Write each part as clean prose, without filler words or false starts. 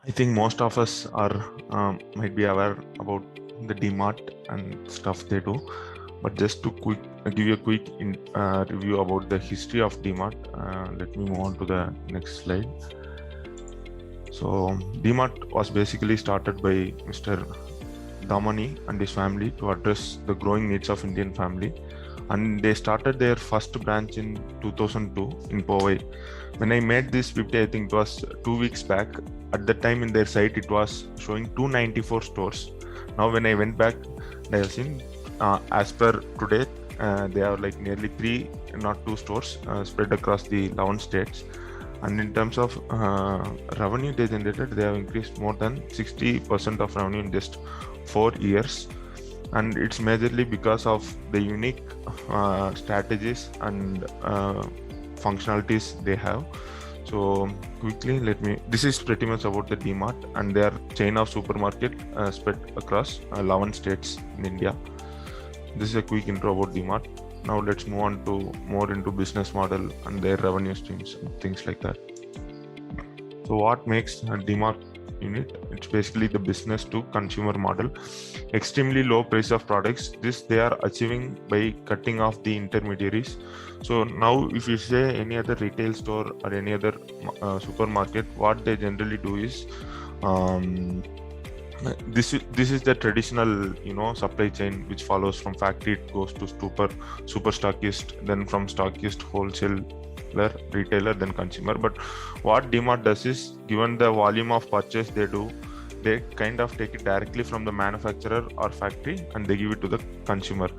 I think most of us are might be aware about the DMart and stuff they do, but just to give you a quick review about the history of DMart. Let me move on to the next slide. So DMart was basically started by Mr. Damani and his family to address the growing needs of Indian family, and they started their first branch in 2002 in Powai. When I made this 50, I think it was 2 weeks back. At that time in their site, it was showing 294 stores. Now when I went back, I have seen as per today, they have like nearly 3, not 2 stores spread across the 11 states. And in terms of revenue they generated, they have increased more than 60% of revenue in just 4 years. And it's majorly because of the unique strategies and functionalities they have. So quickly, this is pretty much about the DMart and their chain of supermarket spread across 11 states in India. This is a quick intro about DMart. Now let's move on to more into business model and their revenue streams and things like that. So what makes a DMart unit? It's basically the business to consumer model. Extremely low price of products. This they are achieving by cutting off the intermediaries. So now if you say any other retail store or any other supermarket, what they generally do is this is the traditional supply chain which follows from factory. It goes to super stockist, then from stockist wholesaler, retailer, then consumer. But what DMart does is, given the volume of purchase they do, they kind of take it directly from the manufacturer or factory and they give it to the consumer.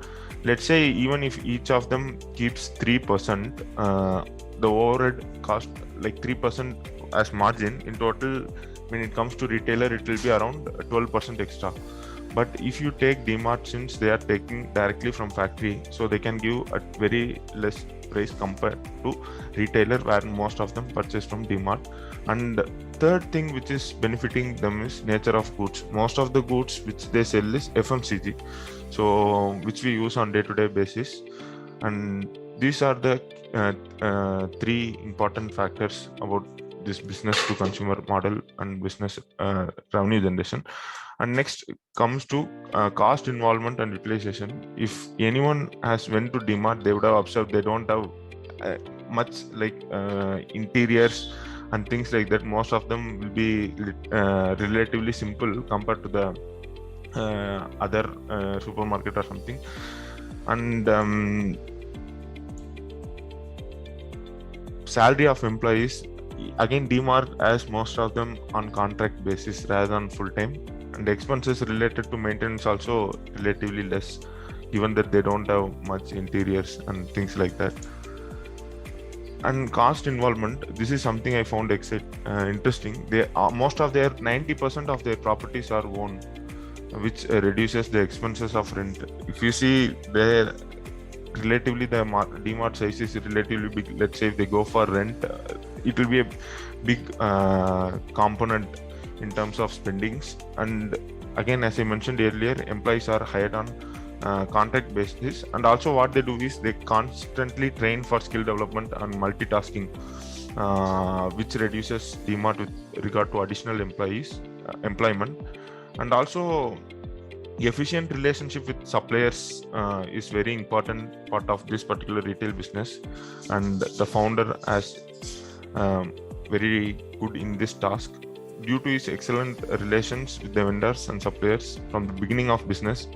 Let's say even if each of them keeps 3%, the overhead cost like 3% as margin, in total when it comes to retailer it will be around 12% extra. But if you take DMart, since they are taking directly from factory, so they can give a very less price compared to retailer where most of them purchase from DMart. And third thing which is benefiting them is nature of goods. Most of the goods which they sell is FMCG, so which we use on day-to-day basis. And these are the 3 important factors about this business to consumer model and business revenue generation. And next comes to cost involvement and utilization. If anyone has went to DMart, they would have observed they don't have much like interiors and things like that. Most of them will be relatively simple compared to the other supermarket or something. And salary of employees, again DMart as most of them on contract basis rather than full time, and the expenses related to maintenance also relatively less, given that they don't have much interiors and things like that. And cost involvement, this is something I found interesting. They most of their 90% of their properties are owned, which reduces the expenses of rent. If you see their relatively the DMart size is relatively big. Let's say if they go for rent, it will be a big component in terms of spendings. And again, as I mentioned earlier, employees are hired on contract basis, and also what they do is they constantly train for skill development and multitasking, which reduces DMart with regard to additional employment. And also efficient relationship with suppliers is very important part of this particular retail business, and the founder has very good in this task. Due to his excellent relations with the vendors and suppliers from the beginning of business,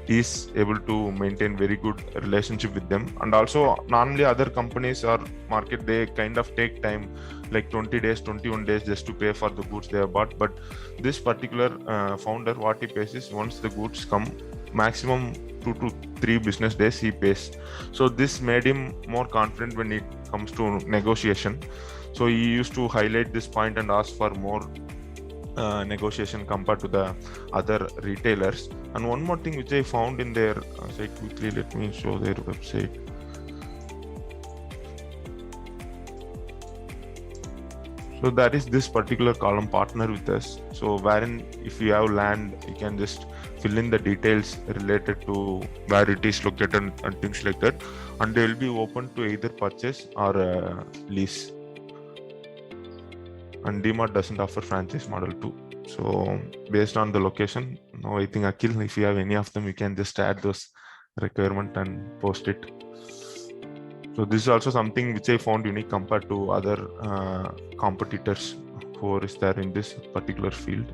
he is able to maintain very good relationship with them. And also normally other companies or market, they kind of take time like 20 days 21 days just to pay for the goods they have bought. But this particular founder, what he pays is, once the goods come, maximum 2 to 3 business days he pays. So this made him more confident when it comes to negotiation. So he used to highlight this point and ask for more negotiation compared to the other retailers. And one more thing which I found in their site, quickly let me show their website. So that is this particular column, partner with us. So wherein if you have land, you can just fill in the details related to where it is located and things like that, and they will be open to either purchase or lease. and DMart doesn't offer franchise model too. So based on the location, now I think Akhil, if you have any of them, you can just add those requirement and post it. So this is also something which I found unique compared to other competitors who is there in this particular field.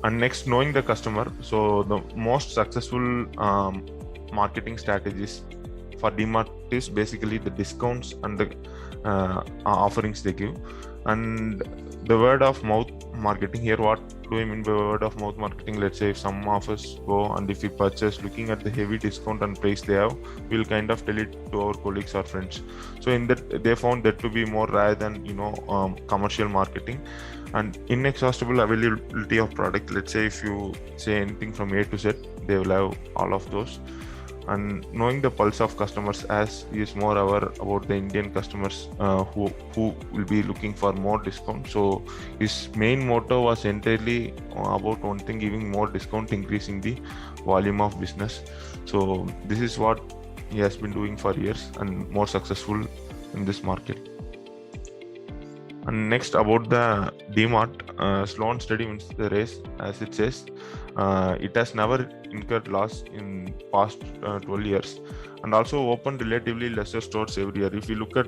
And next, knowing the customer. So the most successful marketing strategies for DMart is basically the discounts and the offerings they give, and the word of mouth marketing. Here, what do I mean by word of mouth marketing? Let's say if some of us go and if we purchase looking at the heavy discount and price they have, we'll kind of tell it to our colleagues or friends. So in that, they found that to be more rather than commercial marketing. And inexhaustible availability of product. Let's say if you say anything from A to Z, they will have all of those. And knowing the pulse of customers, as he is more aware about the Indian customers who will be looking for more discount. So his main motto was entirely about one thing: giving more discount, increasing the volume of business. So this is what he has been doing for years and more successful in this market. And next, about the DMart, slow and steady wins the race, as it says. It has never incurred loss in past 12 years, and also opened relatively lesser stores every year. If you look at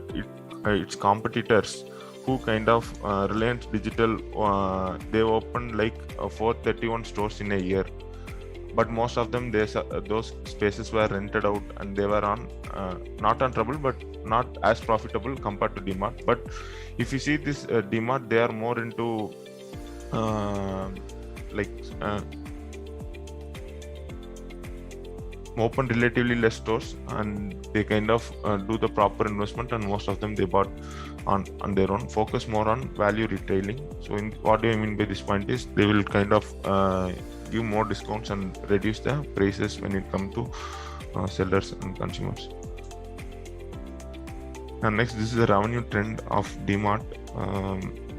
its competitors, who kind of Reliance Digital, they opened like 431 stores in a year. But most of them, those spaces were rented out, and they were on not on trouble, but not as profitable compared to DMart. But if you see this DMart, they are more into open relatively less stores, and they kind of do the proper investment, and most of them they bought on their own, focus more on value retailing. So what do I mean by this point is they will kind of give more discounts and reduce the prices when it comes to sellers and consumers. And next, this is the revenue trend of DMart.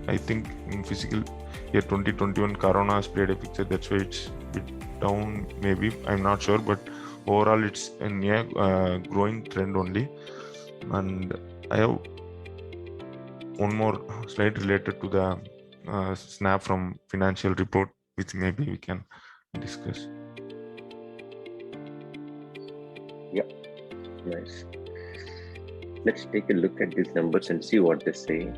I think in physical year 2021, Corona has played a picture. That's why it's a bit down, maybe. I'm not sure, but overall, it's in a growing trend only. And I have one more slide related to the snap from financial report, which maybe we can discuss. Yeah, nice. Let's take a look at these numbers and see what they say.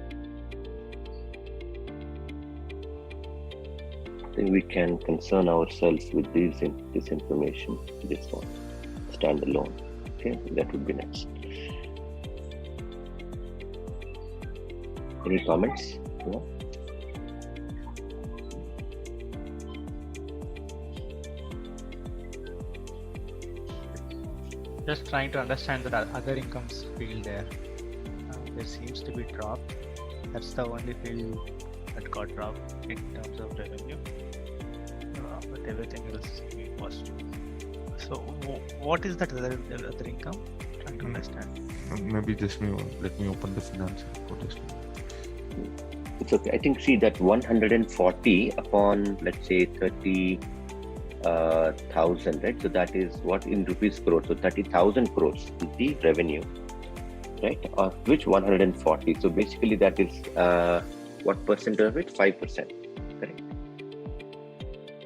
I think we can concern ourselves with this information, this one, standalone. Okay, that would be nice. Any comments? No? Just trying to understand the other incomes field there. There seems to be drop. That's the only field that got dropped in terms of revenue. But everything else is positive. So what is that other income? Trying to understand. Maybe just let me open the financial report. It's okay. I think see that 140 upon, let's say, 30,000, right? So that is what in rupees crores. So 30,000 crores is the revenue, right? Of which 140. So basically that is what percent of it? 5%, correct?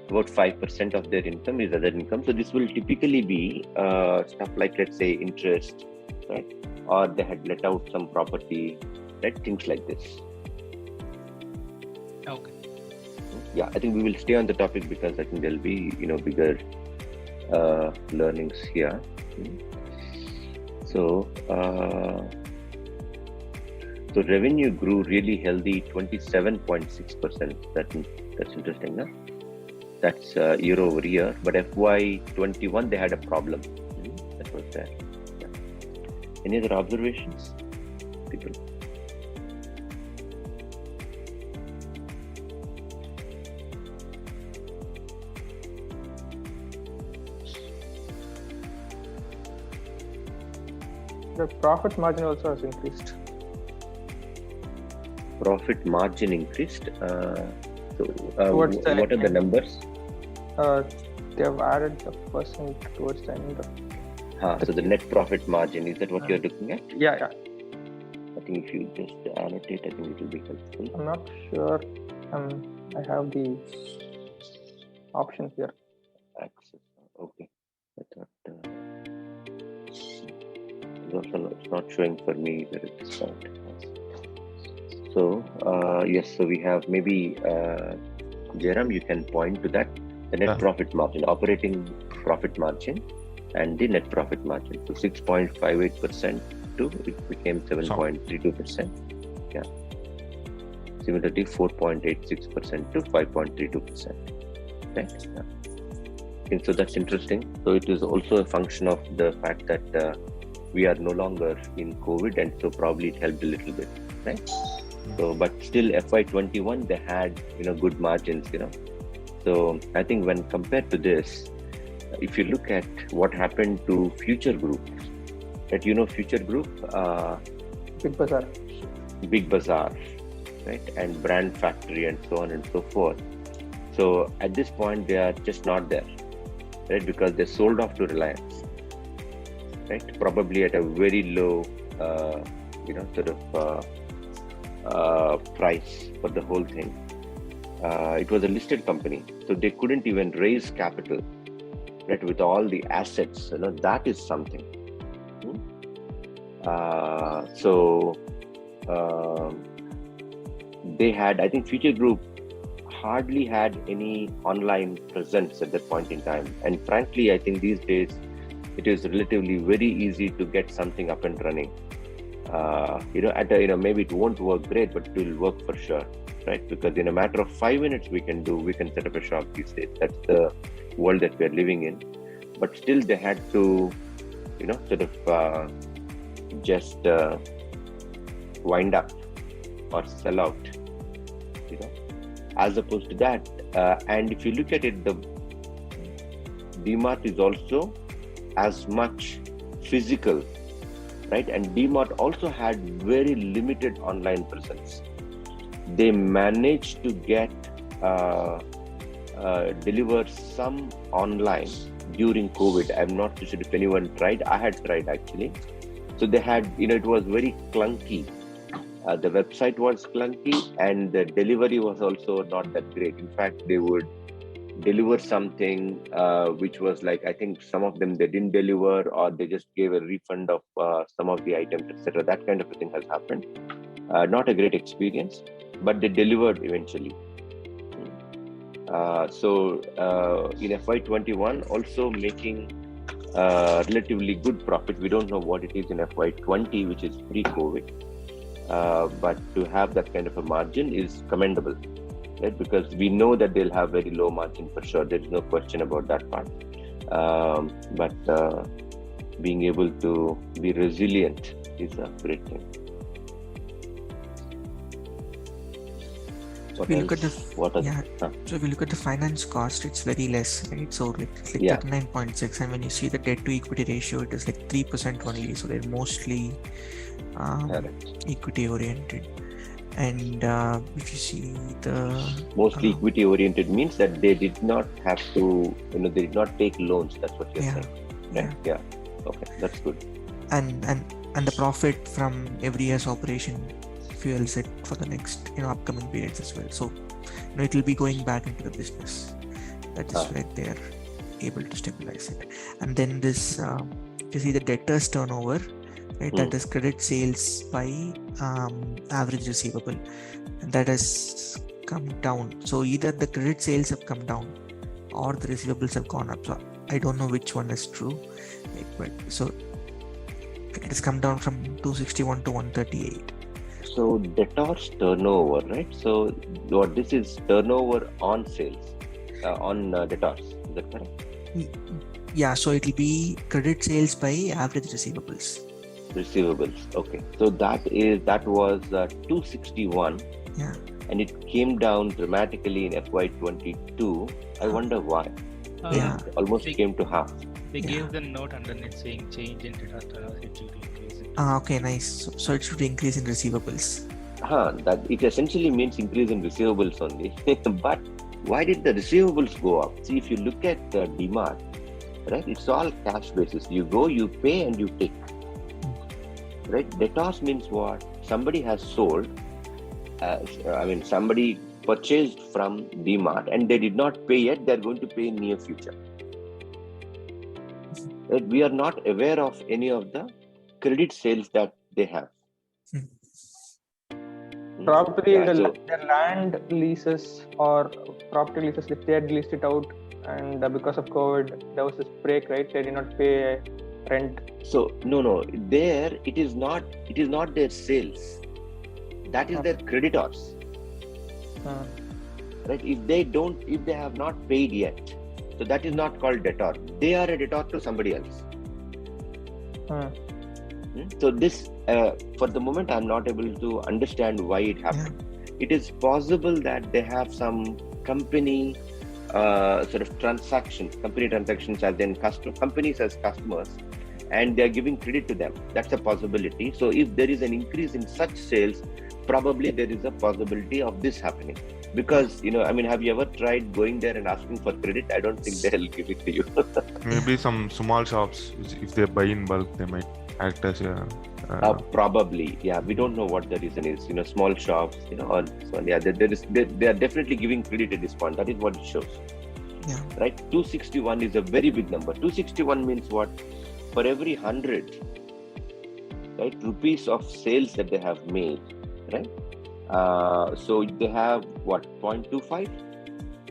About 5% of their income is other income. So this will typically be stuff like, let's say, interest, right? Or they had let out some property, right? Things like this. Okay. Yeah, I think we will stay on the topic because I think there'll be, bigger learnings here. So revenue grew really healthy, 27.6%. That's interesting, no? That's year over year. But FY21 they had a problem. That was there. Yeah. Any other observations, people? The profit margin also has increased. Profit margin increased. What are the numbers? They have added the percent towards the end. So the net profit margin, is that what you're looking at? Yeah. I think if you just annotate, I think it will be helpful. I'm not sure. I have the option here. Access. Okay. I thought it's not showing for me that it's not. So yes, so we have maybe Jairam, you can point to that, the net profit margin, operating profit margin, and the net profit margin. So 6.58% to it became 7.32%. Yeah. Similarly, 4.86% to 5.32%. Right. Yeah. And so that's interesting. So it is also a function of the fact that we are no longer in COVID, and so probably it helped a little bit, right? So, but still, FY21 they had good margins, So I think when compared to this, if you look at what happened to Future Group, that Future Group, Big Bazaar, right, and Brand Factory, and so on and so forth. So at this point, they are just not there, right? Because they sold off to Reliance, right? Probably at a very low, price for the whole thing. It was a listed company, so they couldn't even raise capital, right? With all the assets, that is something. They had, I think, Future Group hardly had any online presence at that point in time, and frankly, I think these days it is relatively very easy to get something up and running. Maybe it won't work great, but it will work for sure, right? Because in a matter of 5 minutes, we can set up a shop these days. That's the world that we're living in. But still, they had to, just wind up or sell out, as opposed to that. And if you look at it, the DMart is also as much physical, right? And DMart also had very limited online presence. They managed to get deliver some online during COVID. I'm not sure if anyone tried. I had tried actually. So they had, it was very clunky. The website was clunky, and the delivery was also not that great. In fact, they would deliver something which was like, I think some of them they didn't deliver, or they just gave a refund of some of the items, etc. That kind of a thing has happened. Not a great experience, but they delivered eventually. So in FY21, also making relatively good profit. We don't know what it is in FY20, which is pre-COVID, but to have that kind of a margin is commendable. Right? Because we know that they'll have very low margin for sure. There is no question about that part. But being able to be resilient is a great thing. So if we look at the finance cost, it's very less, right? So it's like 39.6, and when you see the debt to equity ratio, it is like 3% only. So they're mostly equity oriented. And if you see the mostly equity oriented means that they did not have to, they did not take loans. That's what you're saying, right? Yeah. Okay, that's good. And the profit from every year's operation fuels it for the next upcoming periods as well. So it will be going back into the business. That is where they are able to stabilize it. And then this, you see the debtors turnover, right? That is credit sales by average receivable, and that has come down. So either the credit sales have come down or the receivables have gone up. So I don't know which one is true, but so it has come down from 261 to 138. So debtors turnover, right? So what this is turnover on sales, on debtors. Is that correct? Yeah. So it will be credit sales by average receivables. Okay, so that was 261, and it came down dramatically in FY22. I wonder why. It almost came to half. They gave the note underneath saying change in debtor turnover due to increase. Okay, nice. So it should increase in receivables. That it essentially means increase in receivables only. But why did the receivables go up? See, if you look at DMart, right? It's all cash basis. You go, you pay, and you take. Right? Debtors means what? Somebody has sold. Somebody purchased from Mart and they did not pay yet. They're going to pay in near future. Right? We are not aware of any of the credit sales that they have. Probably their land leases or property leases, if they had leased it out and because of COVID, there was this break, right? They did not pay rent. So no, there it is not their sales. That is their creditors. Right? If they have not paid yet, so that is not called debtor. They are a debtor to somebody else. So this, for the moment, I'm not able to understand why it happened. It is possible that they have some company transactions as in companies as customers, and they are giving credit to them. That's a possibility. So if there is an increase in such sales, probably there is a possibility of this happening. Because, have you ever tried going there and asking for credit? I don't think they'll give it to you. Maybe some small shops, if they buy in bulk, they might act as a... Probably, yeah. We don't know what the reason is. Small shops, or so. Yeah, they are definitely giving credit at this point. That is what it shows. Yeah. Right. 261 is a very big number. 261 means what? For every 100, right, rupees of sales that they have made, right? So they have what? 0.25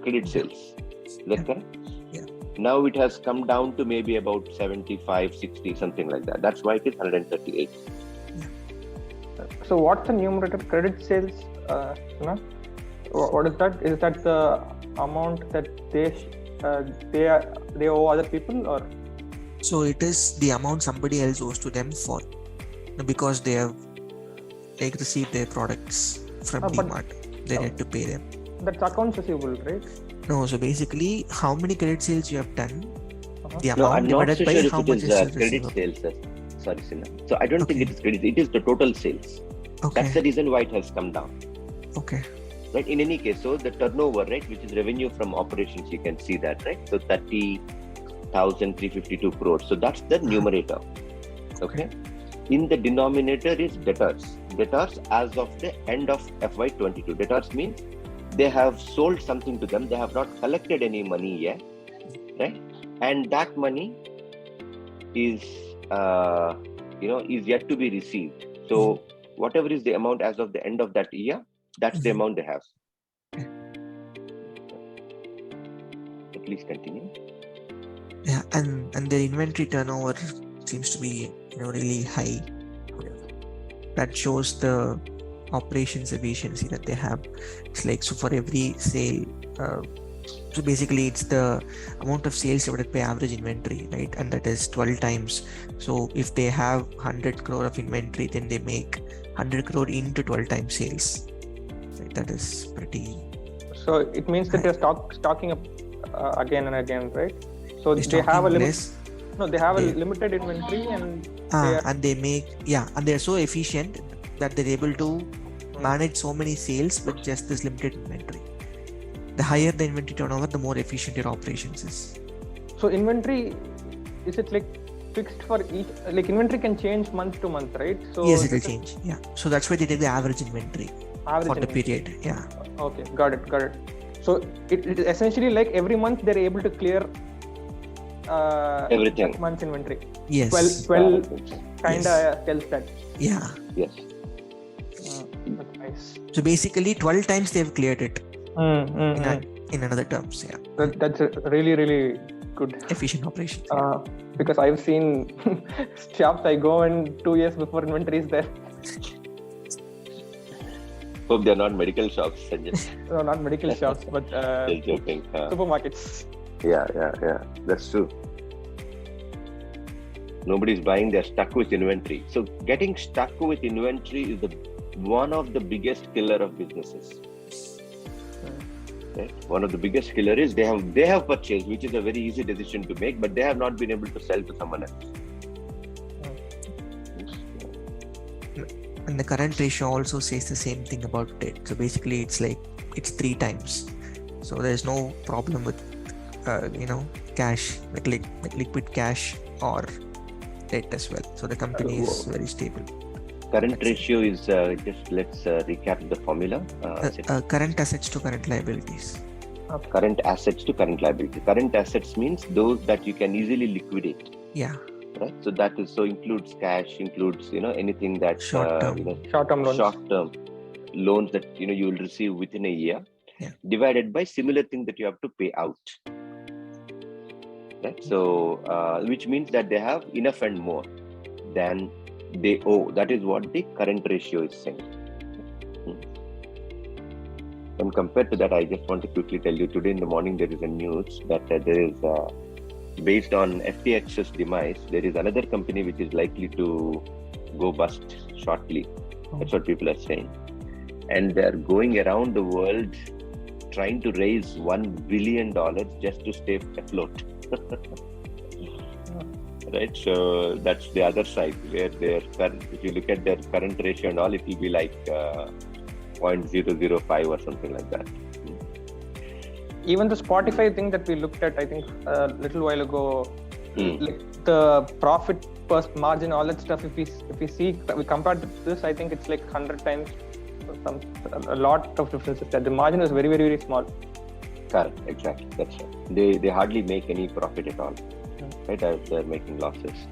credit sales. Is that correct? Yeah. Now it has come down to maybe about 75, 60, something like that. That's why it is 138. So what's the numerator? Credit sales? What is that? Is that the amount that they owe other people, or? So it is the amount somebody else owes to them for, because they have received their products from Mart. They need to pay them. That's accounts receivable, right? No, so basically, how many credit sales you have done, the No, amount I'm not divided so by sure how if much it is is credit receivable. sales. Sorry, Sinha. So I don't think it is credit. It is the total sales. Okay. That's the reason why it has come down. Okay. Right. In any case, so the turnover, right, which is revenue from operations, you can see that, right? So 30,352 crores. So that's the numerator. Okay. In the denominator is debtors. Debtors as of the end of FY22. Debtors means they have sold something to them. They have not collected any money yet, right? And that money is yet to be received. So whatever is the amount as of the end of that year, that's the amount they have. So please continue. Yeah, and the inventory turnover seems to be really high. That shows the operations efficiency that they have. It's like, so for every sale, so basically it's the amount of sales divided by average inventory, right? And that is 12 times. So if they have 100 crore of inventory, then they make 100 crore into 12 times sales. Right? That is pretty. So it means that they're stocking up again and again, right? So they have a limit. They have a limited inventory and they make, and they're so efficient that they're able to manage so many sales with just this limited inventory. The higher the inventory turnover, the more efficient your operations is. So inventory, is it like fixed for each? Like inventory can change month to month, right? So yes, it will change. Yeah. So that's why they take the average inventory for the period. Yeah. Okay, got it. So it is essentially like every month they're able to clear everything. Month's inventory. Yes. 12 kind of tells that. Yeah. Yes. That's nice. So basically 12 times they've cleared it. In another terms, yeah. That's a really, really good efficient operation. Because I've seen shops I go in 2 years before inventory is there. Hope they're not medical shops, Sanjay. No, not medical shops, but joking. Supermarkets. Yeah. That's true. Nobody's buying, they're stuck with inventory. So getting stuck with inventory is one of the biggest killer of businesses. Right? One of the biggest killer is they have purchased, which is a very easy decision to make, but they have not been able to sell to someone else. And the current ratio also says the same thing about it. So basically it's 3 times. So there's no problem with cash, like liquid cash or debt as well. So the company is very stable. Current ratio is just let's recap the formula. Current assets to current liabilities. Current assets to current liability. Current assets means those that you can easily liquidate. Yeah. Right. So that is includes cash, includes anything that short-term loans. Short-term loans that you will receive within a year, divided by similar thing that you have to pay out. Right. So which means that they have enough and more than they owe. That is what the current ratio is saying. And compared to that, I just want to quickly tell you, today in the morning there is a news that there is, based on FTX's demise, there is another company which is likely to go bust shortly. That's what people are saying. And they're going around the world trying to raise $1 billion just to stay afloat. Right, so that's the other side where if you look at their current ratio and all, it will be like 0.005 or something like that. Even the Spotify thing that we looked at, I think a little while ago, like the profit per margin, all that stuff. If we compare to this, I think it's like 100 times. A lot of differences there. The margin was very, very, very small. Correct, exactly. That's right. They hardly make any profit at all. Right, they're making losses.